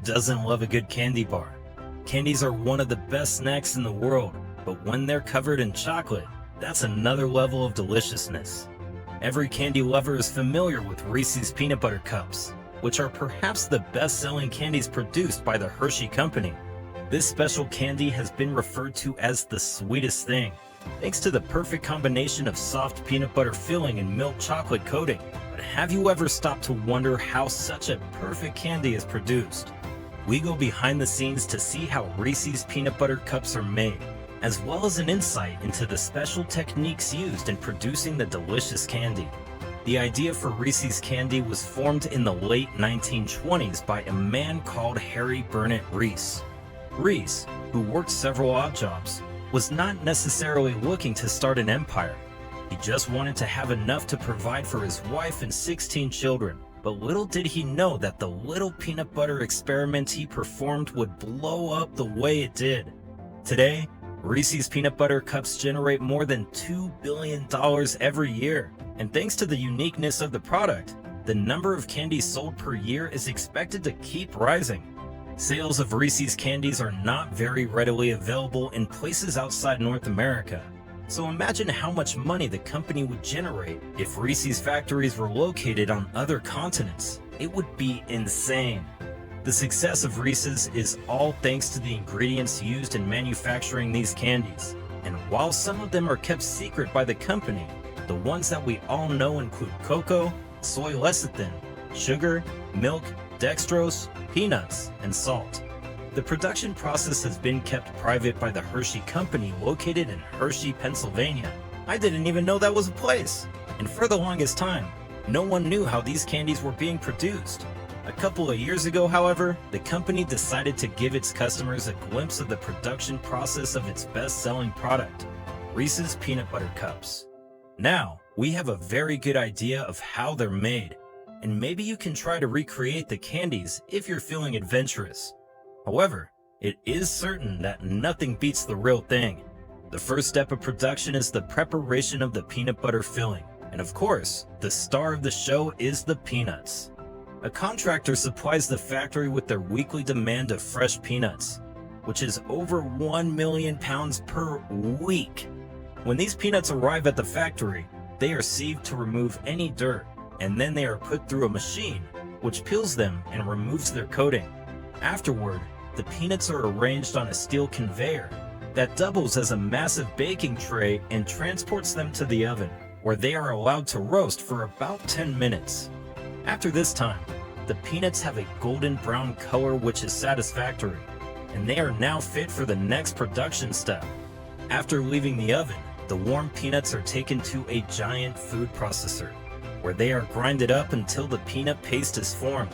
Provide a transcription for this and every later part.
doesn't love a good candy bar? Candies are one of the best snacks in the world, but when they're covered in chocolate, that's another level of deliciousness. Every candy lover is familiar with Reese's peanut butter cups, which are perhaps the best-selling candies produced by the Hershey Company. This special candy has been referred to as the sweetest thing, thanks to the perfect combination of soft peanut butter filling and milk chocolate coating. But have you ever stopped to wonder how such a perfect candy is produced? We go behind the scenes to see how Reese's peanut butter cups are made, as well as an insight into the special techniques used in producing the delicious candy. The idea for Reese's candy was formed in the late 1920s by a man called Harry Burnett Reese. Reese, who worked several odd jobs, was not necessarily looking to start an empire. He just wanted to have enough to provide for his wife and 16 children. But little did he know that the little peanut butter experiment he performed would blow up the way it did. Today, Reese's peanut butter cups generate more than $2 billion every year. And thanks to the uniqueness of the product, the number of candies sold per year is expected to keep rising. Sales of Reese's candies are not very readily available in places outside North America. So imagine how much money the company would generate if Reese's factories were located on other continents. It would be insane. The success of Reese's is all thanks to the ingredients used in manufacturing these candies. And while some of them are kept secret by the company, the ones that we all know include cocoa, soy lecithin, sugar, milk, dextrose, peanuts, and salt. The production process has been kept private by the Hershey Company located in Hershey, Pennsylvania. I didn't even know that was a place. And for the longest time, no one knew how these candies were being produced. A couple of years ago, however, the company decided to give its customers a glimpse of the production process of its best-selling product, Reese's Peanut Butter Cups. Now, we have a very good idea of how they're made, and maybe you can try to recreate the candies if you're feeling adventurous. However, it is certain that nothing beats the real thing. The first step of production is the preparation of the peanut butter filling, and of course, the star of the show is the peanuts. A contractor supplies the factory with their weekly demand of fresh peanuts, which is over 1 million pounds per week. When these peanuts arrive at the factory, they are sieved to remove any dirt, and then they are put through a machine, which peels them and removes their coating. Afterward, the peanuts are arranged on a steel conveyor that doubles as a massive baking tray and transports them to the oven, where they are allowed to roast for about 10 minutes. After this time, the peanuts have a golden brown color which is satisfactory, and they are now fit for the next production step. After leaving the oven, the warm peanuts are taken to a giant food processor, where they are grinded up until the peanut paste is formed.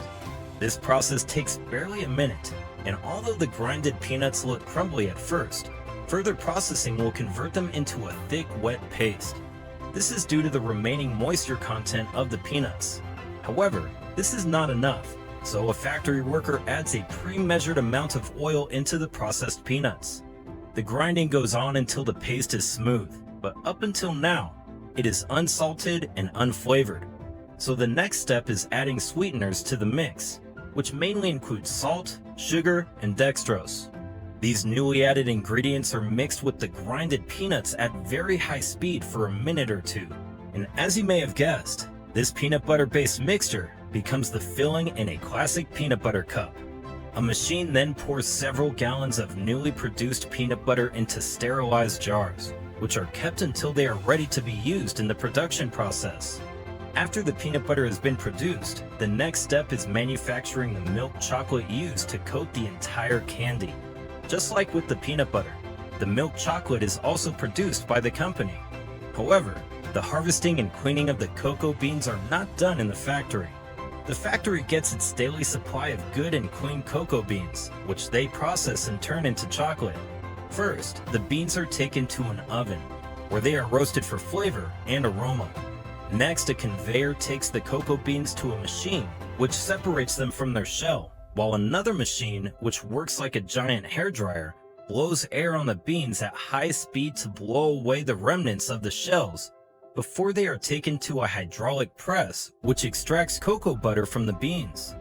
This process takes barely a minute, and although the grinded peanuts look crumbly at first, further processing will convert them into a thick, wet paste. This is due to the remaining moisture content of the peanuts. However, this is not enough, so a factory worker adds a pre-measured amount of oil into the processed peanuts. The grinding goes on until the paste is smooth, but up until now, it is unsalted and unflavored. So the next step is adding sweeteners to the mix, which mainly includes salt, sugar, and dextrose. These newly added ingredients are mixed with the grinded peanuts at very high speed for a minute or two. And as you may have guessed, this peanut butter-based mixture becomes the filling in a classic peanut butter cup. A machine then pours several gallons of newly produced peanut butter into sterilized jars, which are kept until they are ready to be used in the production process. After the peanut butter has been produced, the next step is manufacturing the milk chocolate used to coat the entire candy. Just like with the peanut butter, the milk chocolate is also produced by the company. However, the harvesting and cleaning of the cocoa beans are not done in the factory. The factory gets its daily supply of good and clean cocoa beans, which they process and turn into chocolate. First, the beans are taken to an oven, where they are roasted for flavor and aroma. Next, a conveyor takes the cocoa beans to a machine, which separates them from their shell, while another machine, which works like a giant hairdryer, blows air on the beans at high speed to blow away the remnants of the shells before they are taken to a hydraulic press, which extracts cocoa butter from the beans.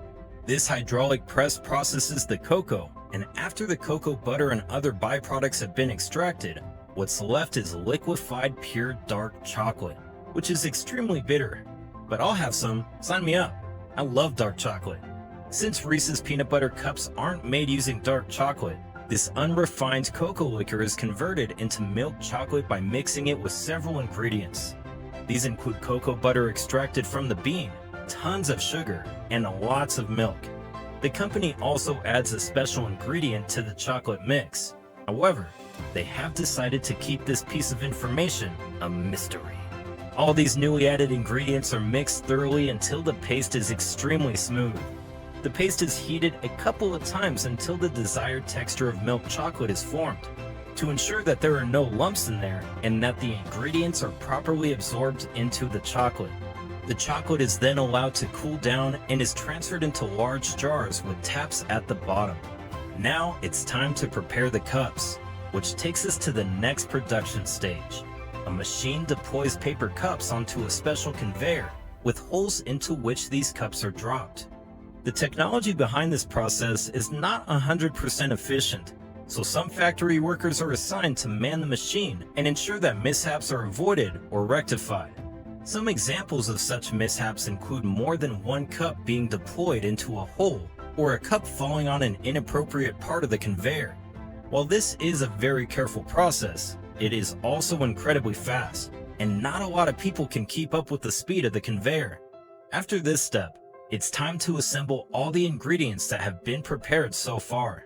This hydraulic press processes the cocoa, and after the cocoa butter and other byproducts have been extracted, what's left is liquefied pure dark chocolate, which is extremely bitter. But I'll have some, sign me up. I love dark chocolate. Since Reese's peanut butter cups aren't made using dark chocolate, this unrefined cocoa liquor is converted into milk chocolate by mixing it with several ingredients. These include cocoa butter extracted from the bean, tons of sugar, and lots of milk. The company also adds a special ingredient to the chocolate mix. However, they have decided to keep this piece of information a mystery. All these newly added ingredients are mixed thoroughly until the paste is extremely smooth. The paste is heated a couple of times until the desired texture of milk chocolate is formed, to ensure that there are no lumps in there and that the ingredients are properly absorbed into the chocolate. The chocolate is then allowed to cool down and is transferred into large jars with taps at the bottom. Now it's time to prepare the cups, which takes us to the next production stage. A machine deploys paper cups onto a special conveyor with holes into which these cups are dropped. The technology behind this process is not 100% efficient, so some factory workers are assigned to man the machine and ensure that mishaps are avoided or rectified. Some examples of such mishaps include more than one cup being deployed into a hole or a cup falling on an inappropriate part of the conveyor. While this is a very careful process, it is also incredibly fast, and not a lot of people can keep up with the speed of the conveyor. After this step, it's time to assemble all the ingredients that have been prepared so far.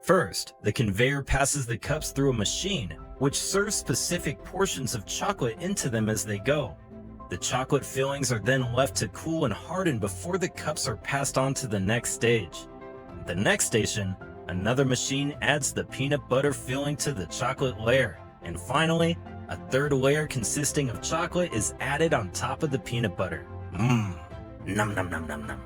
First, the conveyor passes the cups through a machine, which serves specific portions of chocolate into them as they go. The chocolate fillings are then left to cool and harden before the cups are passed on to the next stage. At the next station, another machine adds the peanut butter filling to the chocolate layer, and finally, a third layer consisting of chocolate is added on top of the peanut butter. Num num num num num.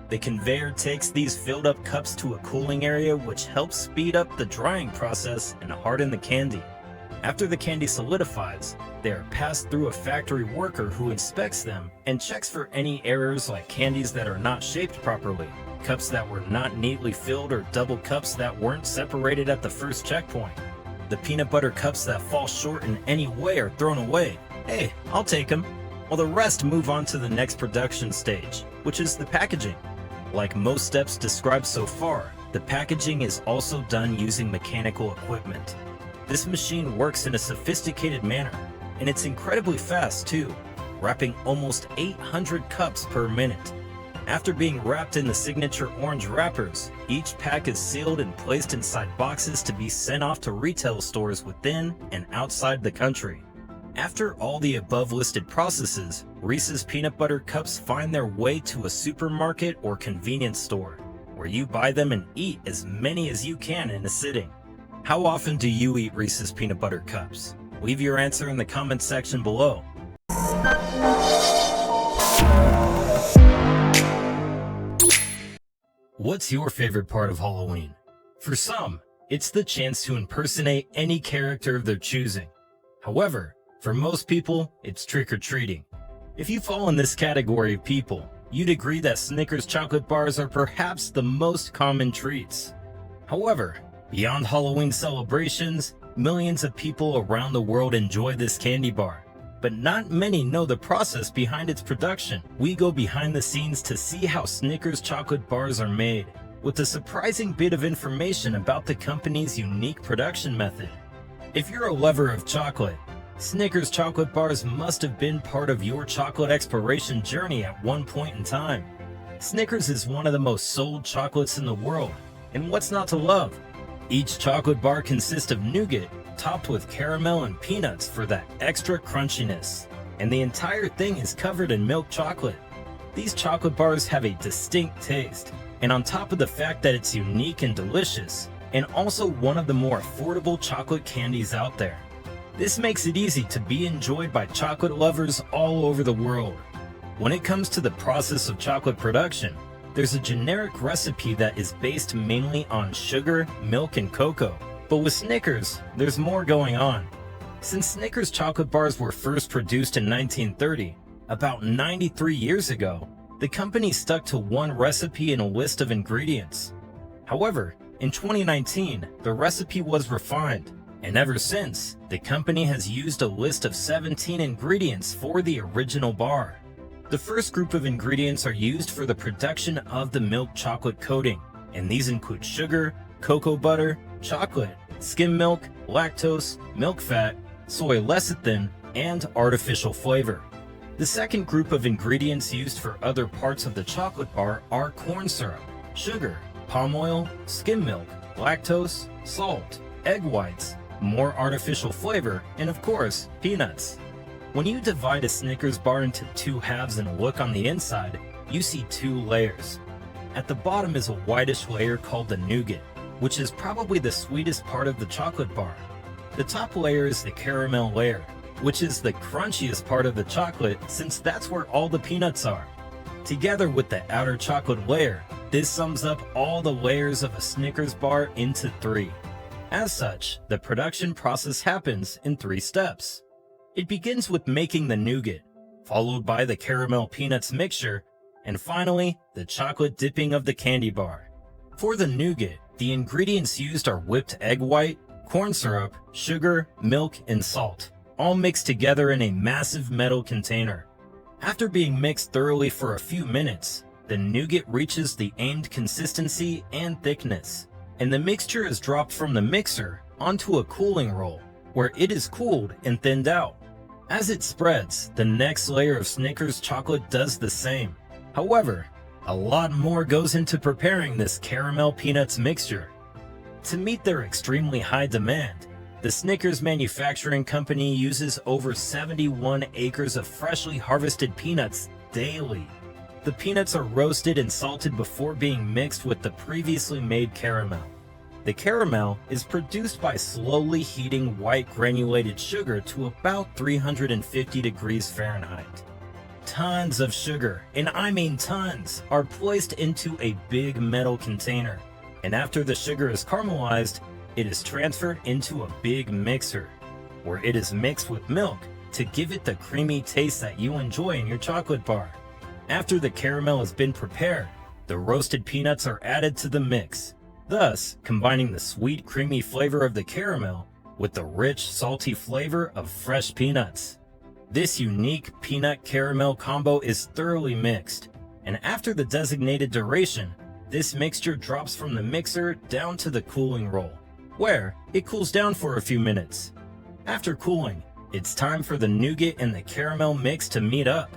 The conveyor takes these filled up cups to a cooling area, which helps speed up the drying process and harden the candy. After the candy solidifies, they are passed through a factory worker who inspects them and checks for any errors like candies that are not shaped properly, cups that were not neatly filled, or double cups that weren't separated at the first checkpoint. The peanut butter cups that fall short in any way are thrown away. Hey, I'll take them. While the rest move on to the next production stage, which is the packaging. Like most steps described so far, the packaging is also done using mechanical equipment. This machine works in a sophisticated manner, and it's incredibly fast too, wrapping almost 800 cups per minute. After being wrapped in the signature orange wrappers, each pack is sealed and placed inside boxes to be sent off to retail stores within and outside the country. After all the above listed processes, Reese's peanut butter cups find their way to a supermarket or convenience store, where you buy them and eat as many as you can in a sitting. How often do you eat Reese's peanut butter cups? Leave your answer in the comment section below. What's your favorite part of Halloween? For some, it's the chance to impersonate any character of their choosing. However, for most people, it's trick-or-treating. If you fall in this category of people, you'd agree that Snickers chocolate bars are perhaps the most common treats. However, beyond Halloween celebrations, millions of people around the world enjoy this candy bar. But not many know the process behind its production. We go behind the scenes to see how Snickers chocolate bars are made, with a surprising bit of information about the company's unique production method. If you're a lover of chocolate, Snickers chocolate bars must have been part of your chocolate exploration journey at one point in time. Snickers is one of the most sold chocolates in the world, and what's not to love? Each chocolate bar consists of nougat, topped with caramel and peanuts for that extra crunchiness, and the entire thing is covered in milk chocolate. These chocolate bars have a distinct taste, and on top of the fact that it's unique and delicious, and also one of the more affordable chocolate candies out there. This makes it easy to be enjoyed by chocolate lovers all over the world. When it comes to the process of chocolate production, there's a generic recipe that is based mainly on sugar, milk, and cocoa. But with Snickers, there's more going on. Since Snickers chocolate bars were first produced in 1930, about 93 years ago, the company stuck to one recipe and a list of ingredients. However, in 2019, the recipe was refined, and ever since, the company has used a list of 17 ingredients for the original bar. The first group of ingredients are used for the production of the milk chocolate coating, and these include sugar, cocoa butter, chocolate, skim milk, lactose, milk fat, soy lecithin, and artificial flavor. The second group of ingredients used for other parts of the chocolate bar are corn syrup, sugar, palm oil, skim milk, lactose, salt, egg whites, more artificial flavor, and of course, peanuts. When you divide a Snickers bar into two halves and look on the inside, you see two layers. At the bottom is a whitish layer called the nougat, which is probably the sweetest part of the chocolate bar. The top layer is the caramel layer, which is the crunchiest part of the chocolate since that's where all the peanuts are. Together with the outer chocolate layer, this sums up all the layers of a Snickers bar into 3. As such, the production process happens in 3 steps. It begins with making the nougat, followed by the caramel peanuts mixture, and finally, the chocolate dipping of the candy bar. For the nougat, the ingredients used are whipped egg white, corn syrup, sugar, milk, and salt, all mixed together in a massive metal container. After being mixed thoroughly for a few minutes, the nougat reaches the aimed consistency and thickness, and the mixture is dropped from the mixer onto a cooling roll, where it is cooled and thinned out. As it spreads, the next layer of Snickers chocolate does the same. However, a lot more goes into preparing this caramel peanuts mixture. To meet their extremely high demand, the Snickers manufacturing company uses over 71 acres of freshly harvested peanuts daily. The peanuts are roasted and salted before being mixed with the previously made caramel. The caramel is produced by slowly heating white granulated sugar to about 350 degrees Fahrenheit. Tons of sugar, and I mean tons, are placed into a big metal container, and after the sugar is caramelized, it is transferred into a big mixer, where it is mixed with milk to give it the creamy taste that you enjoy in your chocolate bar. After the caramel has been prepared, the roasted peanuts are added to the mix, thus combining the sweet, creamy flavor of the caramel with the rich, salty flavor of fresh peanuts. This unique peanut-caramel combo is thoroughly mixed, and after the designated duration, this mixture drops from the mixer down to the cooling roll, where it cools down for a few minutes. After cooling, it's time for the nougat and the caramel mix to meet up.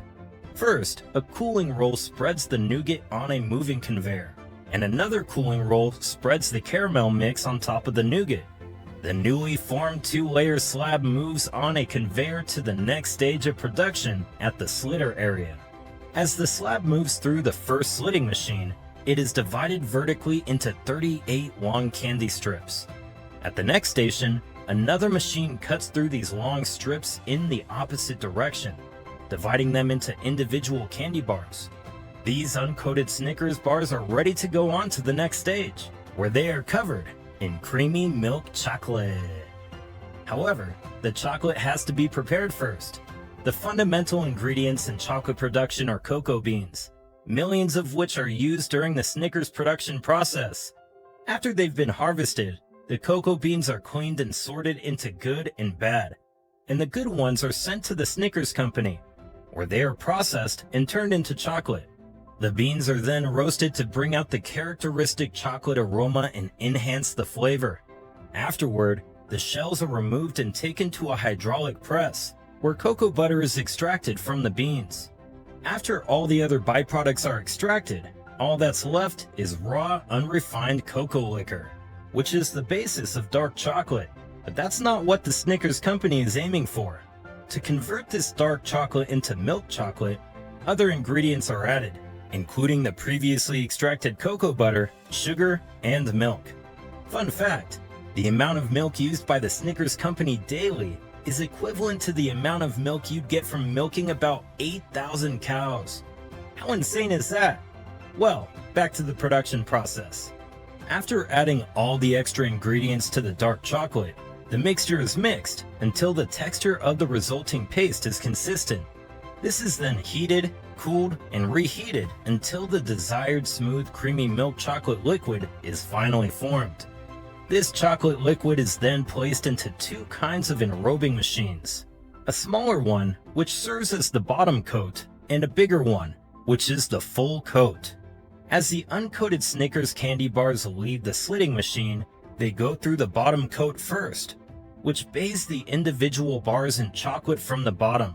First, a cooling roll spreads the nougat on a moving conveyor, and another cooling roll spreads the caramel mix on top of the nougat. The newly formed 2-layer slab moves on a conveyor to the next stage of production at the slitter area. As the slab moves through the first slitting machine, it is divided vertically into 38 long candy strips. At the next station, another machine cuts through these long strips in the opposite direction, dividing them into individual candy bars. These uncoated Snickers bars are ready to go on to the next stage, where they are covered in creamy milk chocolate. However, the chocolate has to be prepared first. The fundamental ingredients in chocolate production are cocoa beans, millions of which are used during the Snickers production process. After they've been harvested, the cocoa beans are cleaned and sorted into good and bad, and the good ones are sent to the Snickers company, where they are processed and turned into chocolate. The beans are then roasted to bring out the characteristic chocolate aroma and enhance the flavor. Afterward, the shells are removed and taken to a hydraulic press, where cocoa butter is extracted from the beans. After all the other byproducts are extracted, all that's left is raw, unrefined cocoa liquor, which is the basis of dark chocolate. But that's not what the Snickers company is aiming for. To convert this dark chocolate into milk chocolate, other ingredients are added, including the previously extracted cocoa butter, sugar, and milk. Fun fact, the amount of milk used by the Snickers company daily is equivalent to the amount of milk you'd get from milking about 8,000 cows. How insane is that? Well, back to the production process. After adding all the extra ingredients to the dark chocolate, the mixture is mixed until the texture of the resulting paste is consistent. This is then heated, cooled, and reheated until the desired smooth creamy milk chocolate liquid is finally formed. This chocolate liquid is then placed into two kinds of enrobing machines. A smaller one, which serves as the bottom coat, and a bigger one, which is the full coat. As the uncoated Snickers candy bars leave the slitting machine, they go through the bottom coat first, which bathes the individual bars in chocolate from the bottom.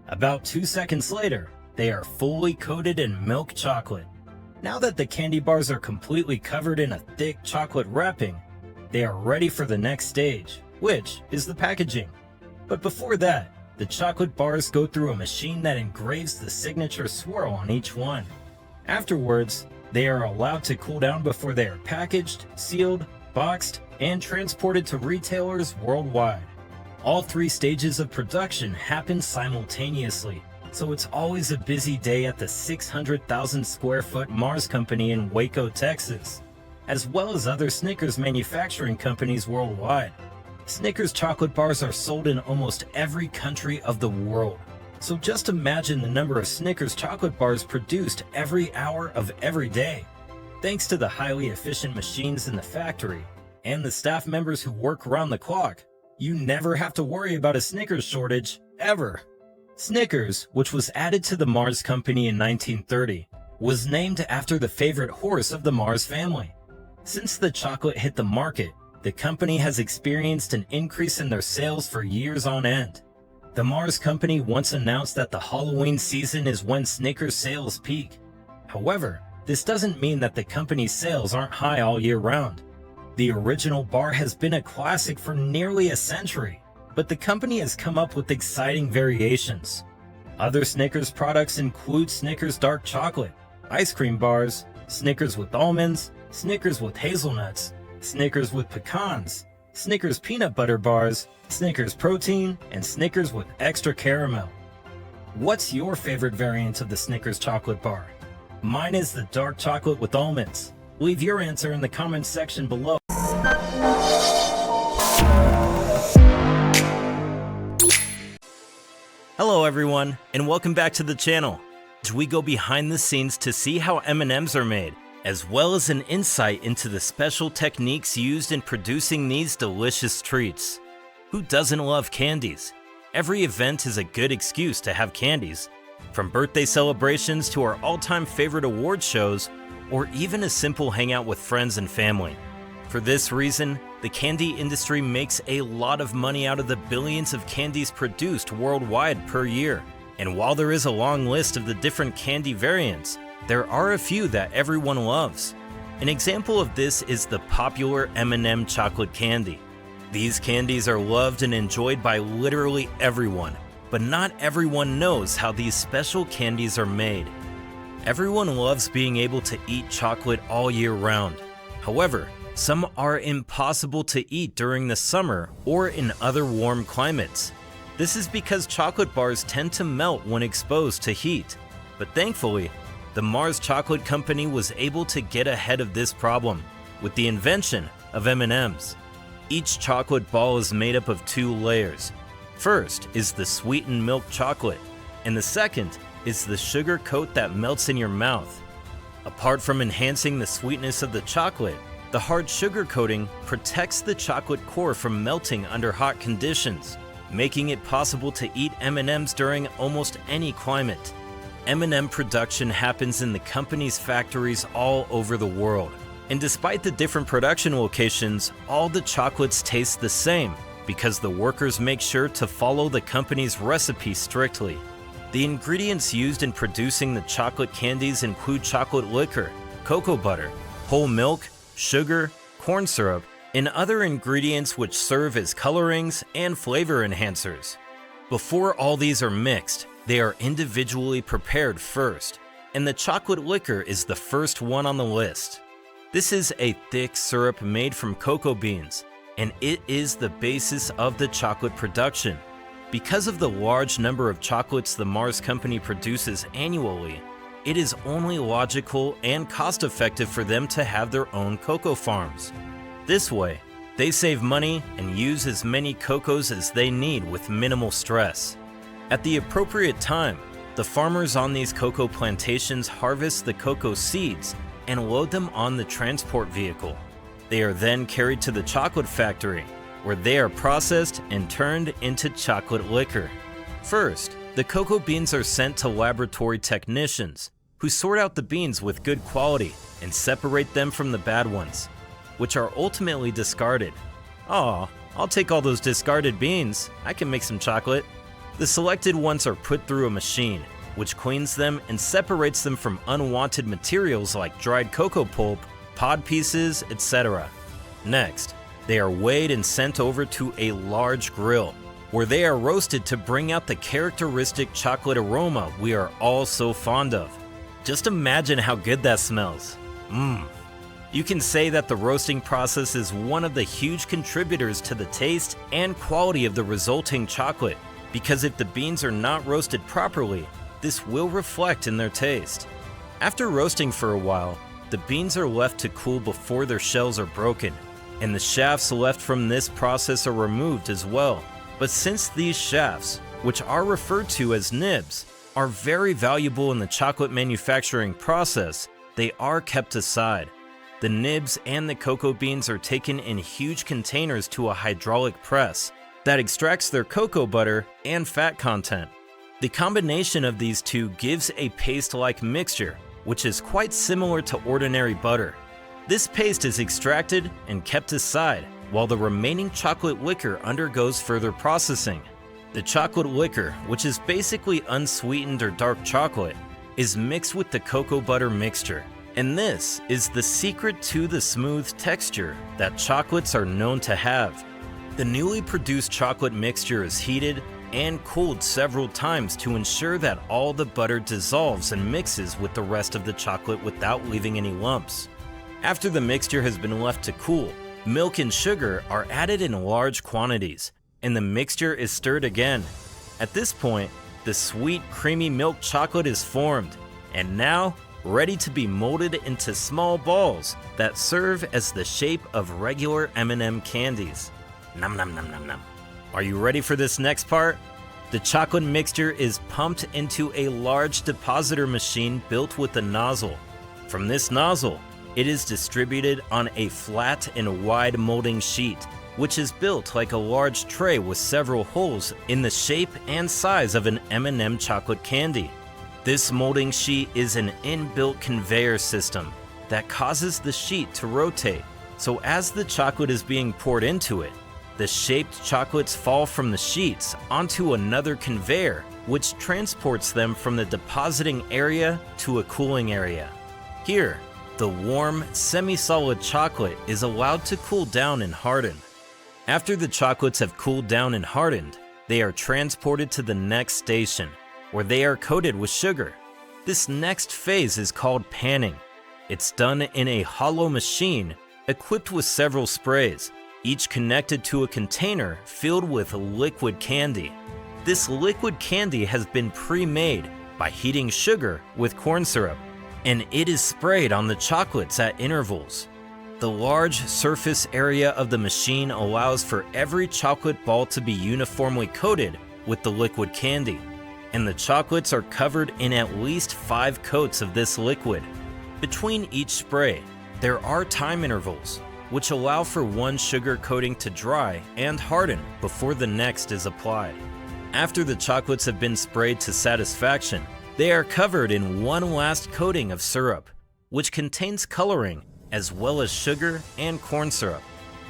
About 2 seconds later, they are fully coated in milk chocolate. Now that the candy bars are completely covered in a thick chocolate wrapping, they are ready for the next stage, which is the packaging. But before that, the chocolate bars go through a machine that engraves the signature swirl on each one. Afterwards, they are allowed to cool down before they are packaged, sealed, boxed, and transported to retailers worldwide. All three stages of production happen simultaneously, so it's always a busy day at the 600,000 square foot Mars company in Waco, Texas, as well as other Snickers manufacturing companies worldwide. Snickers chocolate bars are sold in almost every country of the world. So just imagine the number of Snickers chocolate bars produced every hour of every day. Thanks to the highly efficient machines in the factory and the staff members who work around the clock, you never have to worry about a Snickers shortage, ever. Snickers, which was added to the Mars company in 1930, was named after the favorite horse of the Mars family. Since the chocolate hit the market, the company has experienced an increase in their sales for years on end. The Mars company once announced that the Halloween season is when Snickers sales peak. However, this doesn't mean that the company's sales aren't high all year round. The original bar has been a classic for nearly a century, but the company has come up with exciting variations. Other Snickers products include Snickers dark chocolate, ice cream bars, Snickers with almonds, Snickers with hazelnuts, Snickers with pecans, Snickers peanut butter bars, Snickers protein, and Snickers with extra caramel. What's your favorite variant of the Snickers chocolate bar? Mine is the dark chocolate with almonds. Leave your answer in the comments section below. Hello everyone, and welcome back to the channel. We go behind the scenes to see how M&Ms are made, as well as an insight into the special techniques used in producing these delicious treats. Who doesn't love candies? Every event is a good excuse to have candies, from birthday celebrations to our all-time favorite award shows, or even a simple hangout with friends and family. For this reason, the candy industry makes a lot of money out of the billions of candies produced worldwide per year. And while there is a long list of the different candy variants, there are a few that everyone loves. An example of this is the popular M&M chocolate candy. These candies are loved and enjoyed by literally everyone, but not everyone knows how these special candies are made. Everyone loves being able to eat chocolate all year round. However, some are impossible to eat during the summer or in other warm climates. This is because chocolate bars tend to melt when exposed to heat. But thankfully, the Mars Chocolate Company was able to get ahead of this problem with the invention of M&Ms. Each chocolate ball is made up of two layers. First is the sweetened milk chocolate, and the second is the sugar coat that melts in your mouth. Apart from enhancing the sweetness of the chocolate, the hard sugar coating protects the chocolate core from melting under hot conditions, making it possible to eat M&Ms during almost any climate. M&M production happens in the company's factories all over the world. And despite the different production locations, all the chocolates taste the same because the workers make sure to follow the company's recipe strictly. The ingredients used in producing the chocolate candies include chocolate liquor, cocoa butter, whole milk, sugar, corn syrup, and other ingredients which serve as colorings and flavor enhancers. Before all these are mixed, they are individually prepared first, and the chocolate liquor is the first one on the list. This is a thick syrup made from cocoa beans, and it is the basis of the chocolate production. Because of the large number of chocolates the Mars company produces annually, it is only logical and cost-effective for them to have their own cocoa farms. This way, they save money and use as many cocos as they need with minimal stress. At the appropriate time, The farmers on these cocoa plantations harvest the cocoa seeds and load them on the transport vehicle. They are then carried to the chocolate factory, where they are processed and turned into chocolate liquor. First, the cocoa beans are sent to laboratory technicians, who sort out the beans with good quality and separate them from the bad ones, which are ultimately discarded. Aw, I'll take all those discarded beans. I can make some chocolate. The selected ones are put through a machine, which cleans them and separates them from unwanted materials like dried cocoa pulp, pod pieces, etc. Next, they are weighed and sent over to a large grill, where they are roasted to bring out the characteristic chocolate aroma we are all so fond of. Just imagine how good that smells. You can say that the roasting process is one of the huge contributors to the taste and quality of the resulting chocolate, because if the beans are not roasted properly, this will reflect in their taste. After roasting for a while, the beans are left to cool before their shells are broken, and the shafts left from this process are removed as well. But since these shafts, which are referred to as nibs, are very valuable in the chocolate manufacturing process, they are kept aside. The nibs and the cocoa beans are taken in huge containers to a hydraulic press that extracts their cocoa butter and fat content. The combination of these two gives a paste-like mixture, which is quite similar to ordinary butter. This paste is extracted and kept aside, while the remaining chocolate liquor undergoes further processing. The chocolate liquor, which is basically unsweetened or dark chocolate, is mixed with the cocoa butter mixture. And this is the secret to the smooth texture that chocolates are known to have. The newly produced chocolate mixture is heated and cooled several times to ensure that all the butter dissolves and mixes with the rest of the chocolate without leaving any lumps. After the mixture has been left to cool, milk and sugar are added in large quantities, and the mixture is stirred again. At this point, the sweet, creamy milk chocolate is formed, and now ready to be molded into small balls that serve as the shape of regular M&M candies. Nom nom nom nom nom. Are you ready for this next part? The chocolate mixture is pumped into a large depositor machine built with a nozzle. From this nozzle, it is distributed on a flat and wide molding sheet, which is built like a large tray with several holes in the shape and size of an M&M chocolate candy. This molding sheet is an inbuilt conveyor system that causes the sheet to rotate, so as the chocolate is being poured into it, the shaped chocolates fall from the sheets onto another conveyor, which transports them from the depositing area to a cooling area. Here, the warm, semi-solid chocolate is allowed to cool down and harden. After the chocolates have cooled down and hardened, they are transported to the next station, where they are coated with sugar. This next phase is called panning. It's done in a hollow machine equipped with several sprays, each connected to a container filled with liquid candy. This liquid candy has been pre-made by heating sugar with corn syrup, and it is sprayed on the chocolates at intervals. The large surface area of the machine allows for every chocolate ball to be uniformly coated with the liquid candy, and the chocolates are covered in at least 5 coats of this liquid. Between each spray, there are time intervals, which allow for one sugar coating to dry and harden before the next is applied. After the chocolates have been sprayed to satisfaction, they are covered in one last coating of syrup, which contains coloring as well as sugar and corn syrup.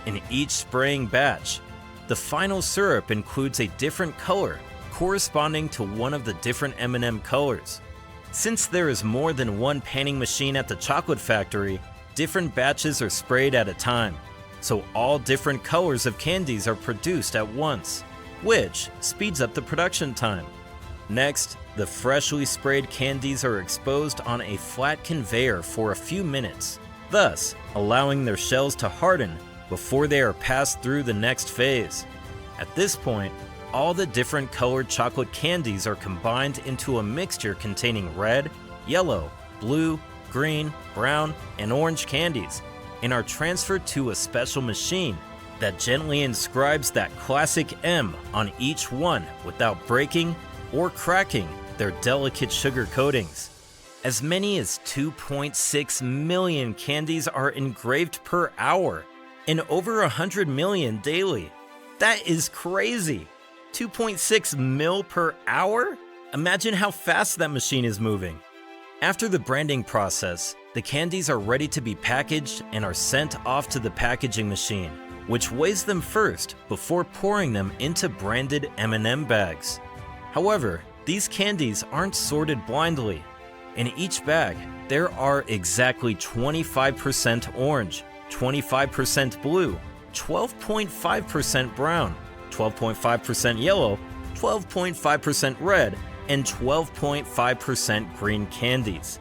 In each spraying batch, the final syrup includes a different color corresponding to one of the different M&M colors. Since there is more than one panning machine at the chocolate factory, different batches are sprayed at a time, so all different colors of candies are produced at once, which speeds up the production time. Next, the freshly sprayed candies are exposed on a flat conveyor for a few minutes, thus allowing their shells to harden before they are passed through the next phase. At this point, all the different colored chocolate candies are combined into a mixture containing red, yellow, blue, green, brown, and orange candies, and are transferred to a special machine that gently inscribes that classic M on each one without breaking or cracking their delicate sugar coatings. As many as 2.6 million candies are engraved per hour, and over 100 million daily. That is crazy! 2.6 mil per hour? Imagine how fast that machine is moving. After the branding process, the candies are ready to be packaged and are sent off to the packaging machine, which weighs them first before pouring them into branded M&M bags. However, these candies aren't sorted blindly. In each bag, there are exactly 25% orange, 25% blue, 12.5% brown, 12.5% yellow, 12.5% red, and 12.5% green candies.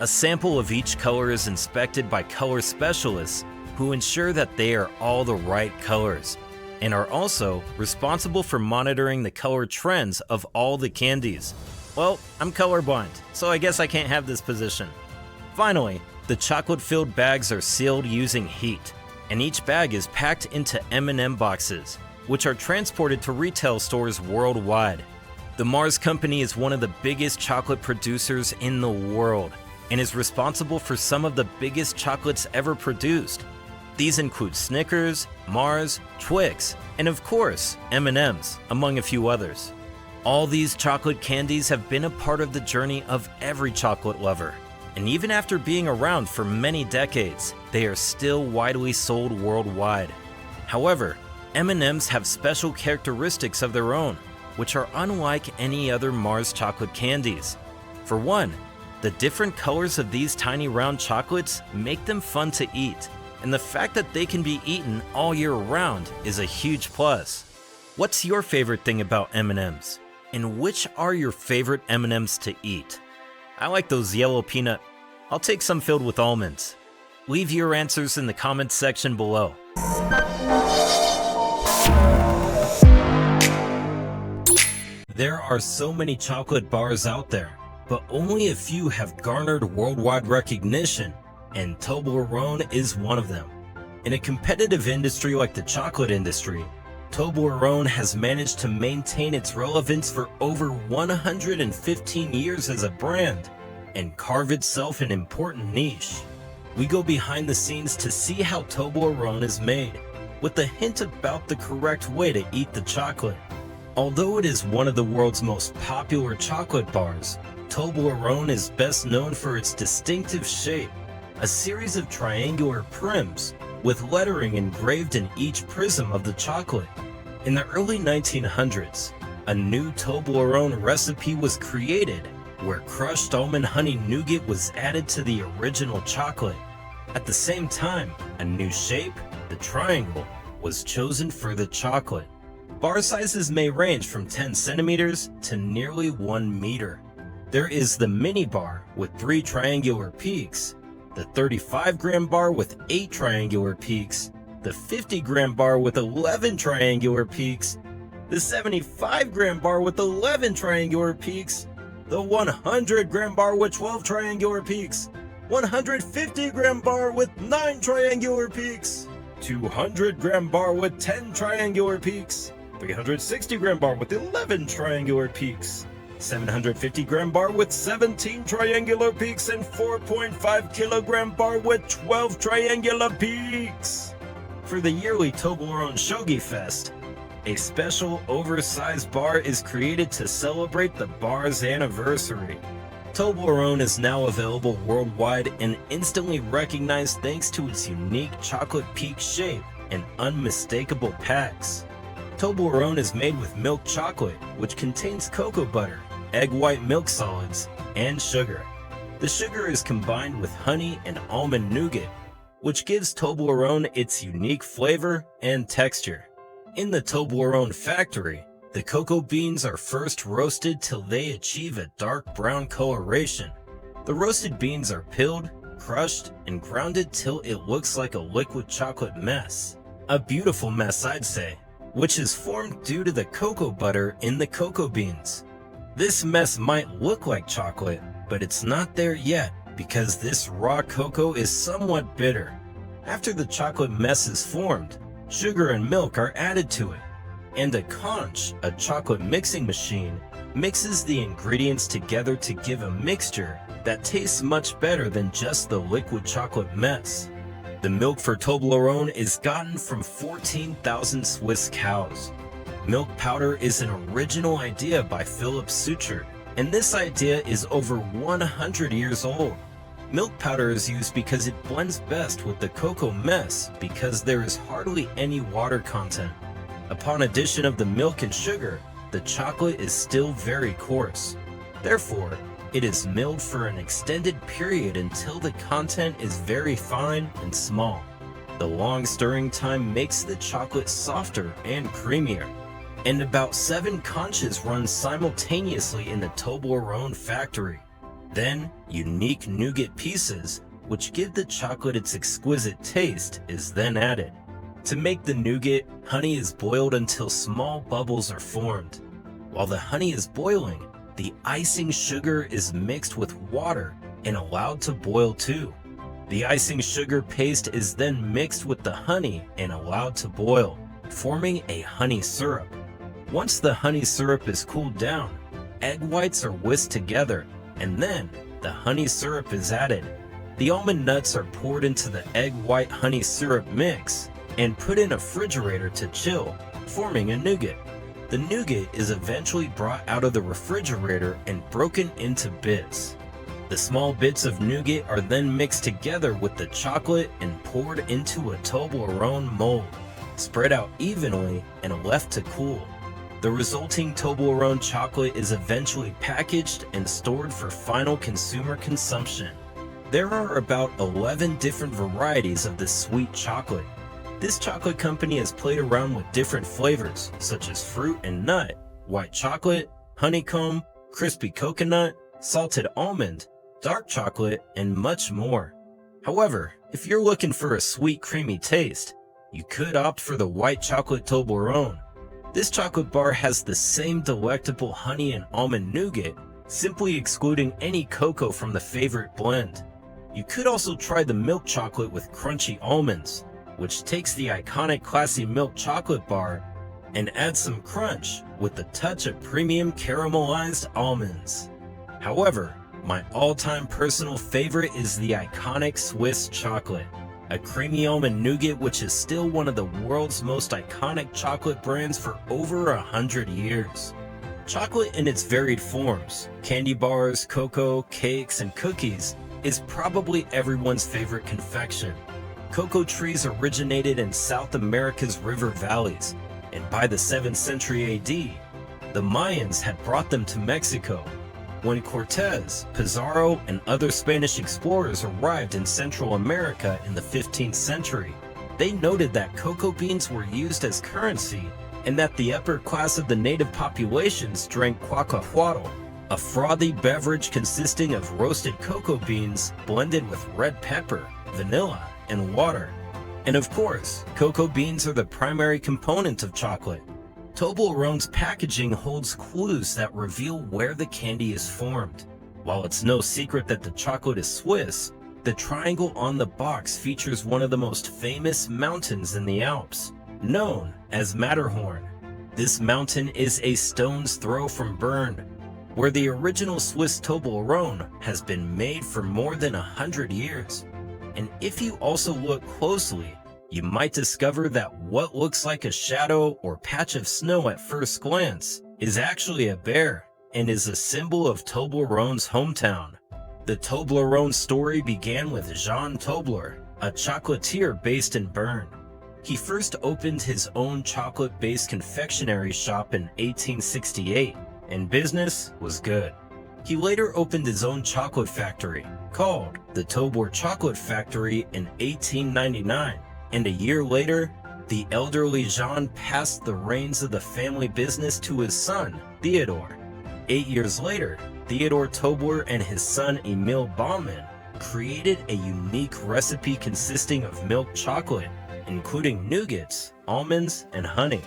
A sample of each color is inspected by color specialists who ensure that they are all the right colors, and are also responsible for monitoring the color trends of all the candies. Well, I'm colorblind, so I guess I can't have this position. Finally, the chocolate-filled bags are sealed using heat, and each bag is packed into M&M boxes, which are transported to retail stores worldwide. The Mars Company is one of the biggest chocolate producers in the world, and is responsible for some of the biggest chocolates ever produced. These include Snickers, Mars, Twix, and of course, M&Ms, among a few others. All these chocolate candies have been a part of the journey of every chocolate lover, and even after being around for many decades, they are still widely sold worldwide. However, M&Ms have special characteristics of their own, which are unlike any other Mars chocolate candies. For one, the different colors of these tiny round chocolates make them fun to eat, and the fact that they can be eaten all year round is a huge plus. What's your favorite thing about M&Ms? And which are your favorite M&Ms to eat? I like those yellow peanut. I'll take some filled with almonds. Leave your answers in the comments section below. There are so many chocolate bars out there, but only a few have garnered worldwide recognition, and Toblerone is one of them. In a competitive industry like the chocolate industry, Toblerone has managed to maintain its relevance for over 115 years as a brand and carve itself an important niche. We go behind the scenes to see how Toblerone is made, with a hint about the correct way to eat the chocolate. Although it is one of the world's most popular chocolate bars, Toblerone is best known for its distinctive shape, a series of triangular prims with lettering engraved in each prism of the chocolate. In the early 1900s, a new Toblerone recipe was created where crushed almond honey nougat was added to the original chocolate. At the same time, a new shape, the triangle, was chosen for the chocolate. Bar sizes may range from 10 centimeters to nearly 1 meter. There is the mini bar with 3 triangular peaks, the 35-gram bar with 8 triangular peaks, the 50-gram bar with 11 triangular peaks, the 75-gram bar with 11 triangular peaks, the 100-gram bar with 12 triangular peaks, 150-gram bar with 9 triangular peaks, 200-gram bar with 10 triangular peaks, 360-gram bar with 11 triangular peaks, 750-gram bar with 17 triangular peaks, and 4.5-kilogram bar with 12 triangular peaks. For the yearly Toblerone Shogi Fest, a special oversized bar is created to celebrate the bar's anniversary. Toblerone is now available worldwide and instantly recognized thanks to its unique chocolate peak shape and unmistakable packs. Toblerone is made with milk chocolate, which contains cocoa butter, egg white milk solids, and sugar. The sugar is combined with honey and almond nougat, which gives Toblerone its unique flavor and texture. In the Toblerone factory, the cocoa beans are first roasted till they achieve a dark brown coloration. The roasted beans are peeled, crushed, and grounded till it looks like a liquid chocolate mess. A beautiful mess, I'd say, which is formed due to the cocoa butter in the cocoa beans. This mess might look like chocolate, but it's not there yet because this raw cocoa is somewhat bitter. After the chocolate mess is formed, sugar and milk are added to it, and a conch, a chocolate mixing machine, mixes the ingredients together to give a mixture that tastes much better than just the liquid chocolate mess. The milk for Toblerone is gotten from 14,000 Swiss cows. Milk powder is an original idea by Philip Suchard, and this idea is over 100 years old. Milk powder is used because it blends best with the cocoa mess because there is hardly any water content. Upon addition of the milk and sugar, the chocolate is still very coarse. Therefore, it is milled for an extended period until the content is very fine and small. The long stirring time makes the chocolate softer and creamier. And about 7 conches run simultaneously in the Toblerone factory. Then, unique nougat pieces, which give the chocolate its exquisite taste, is then added. To make the nougat, honey is boiled until small bubbles are formed. While the honey is boiling, the icing sugar is mixed with water and allowed to boil too. The icing sugar paste is then mixed with the honey and allowed to boil, forming a honey syrup. Once the honey syrup is cooled down, egg whites are whisked together, and then the honey syrup is added. The almond nuts are poured into the egg white honey syrup mix and put in a refrigerator to chill, forming a nougat. The nougat is eventually brought out of the refrigerator and broken into bits. The small bits of nougat are then mixed together with the chocolate and poured into a Toblerone mold, spread out evenly and left to cool. The resulting Toblerone chocolate is eventually packaged and stored for final consumer consumption. There are about 11 different varieties of this sweet chocolate. This chocolate company has played around with different flavors, such as fruit and nut, white chocolate, honeycomb, crispy coconut, salted almond, dark chocolate, and much more. However, if you're looking for a sweet, creamy taste, you could opt for the white chocolate Toblerone. This chocolate bar has the same delectable honey and almond nougat, simply excluding any cocoa from the favorite blend. You could also try the milk chocolate with crunchy almonds, which takes the iconic classy milk chocolate bar and adds some crunch with a touch of premium caramelized almonds. However, my all-time personal favorite is the iconic Swiss chocolate, a creamy almond nougat which is still one of the world's most iconic chocolate brands for over 100 years. Chocolate in its varied forms, candy bars, cocoa, cakes, and cookies, is probably everyone's favorite confection. Cocoa trees originated in South America's river valleys, and by the 7th century AD, the Mayans had brought them to Mexico. When Cortez, Pizarro, and other Spanish explorers arrived in Central America in the 15th century, they noted that cocoa beans were used as currency and that the upper class of the native populations drank cuacahuatl, a frothy beverage consisting of roasted cocoa beans blended with red pepper, vanilla, and water. And of course, cocoa beans are the primary component of chocolate. Toblerone's packaging holds clues that reveal where the candy is formed. While it's no secret that the chocolate is Swiss, the triangle on the box features one of the most famous mountains in the Alps, known as Matterhorn. This mountain is a stone's throw from Bern, where the original Swiss Toblerone has been made for more than 100 years. And if you also look closely, you might discover that what looks like a shadow or patch of snow at first glance is actually a bear and is a symbol of Toblerone's hometown. The Toblerone story began with Jean Tobler, a chocolatier based in Bern. He first opened his own chocolate-based confectionery shop in 1868, and business was good. He later opened his own chocolate factory, called the Tobler Chocolate Factory, in 1899, and a year later, the elderly Jean passed the reins of the family business to his son, Theodore. 8 years later, Theodore Tobler and his son Emil Baumann created a unique recipe consisting of milk chocolate, including nougats, almonds, and honey.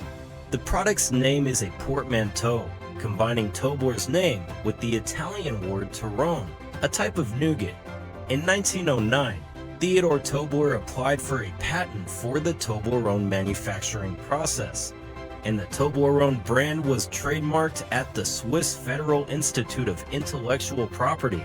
The product's name is a portmanteau, combining Tobler's name with the Italian word Torrone, a type of nougat. In 1909, Theodore Tobler applied for a patent for the Toblerone manufacturing process, and the Toblerone brand was trademarked at the Swiss Federal Institute of Intellectual Property.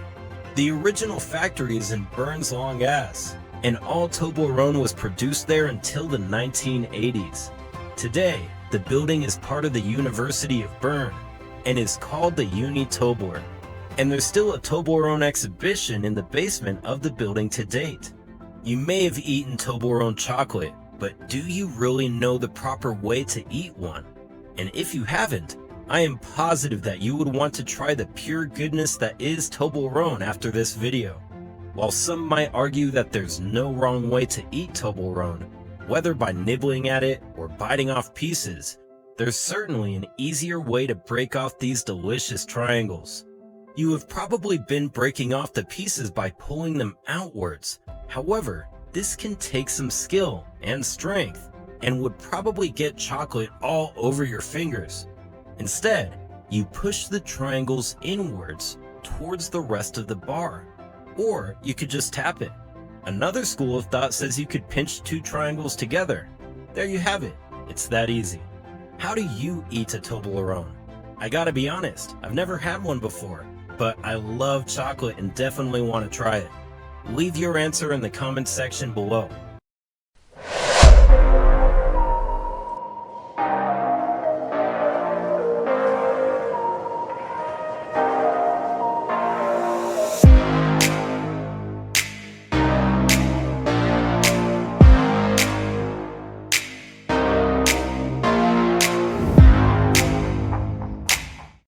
The original factory is in Bern-Langasse, and all Toblerone was produced there until the 1980s. Today, the building is part of the University of Bern and is called the Uni Tobler. And there's still a Toblerone exhibition in the basement of the building to date. You may have eaten Toblerone chocolate, but do you really know the proper way to eat one? And if you haven't, I am positive that you would want to try the pure goodness that is Toblerone after this video. While some might argue that there's no wrong way to eat Toblerone, whether by nibbling at it or biting off pieces, there's certainly an easier way to break off these delicious triangles. You have probably been breaking off the pieces by pulling them outwards. However, this can take some skill and strength and would probably get chocolate all over your fingers. Instead, you push the triangles inwards towards the rest of the bar, or you could just tap it. Another school of thought says you could pinch two triangles together. There you have it. It's that easy. How do you eat a Toblerone? I gotta be honest, I've never had one before, but I love chocolate and definitely want to try it. Leave your answer in the comment section below.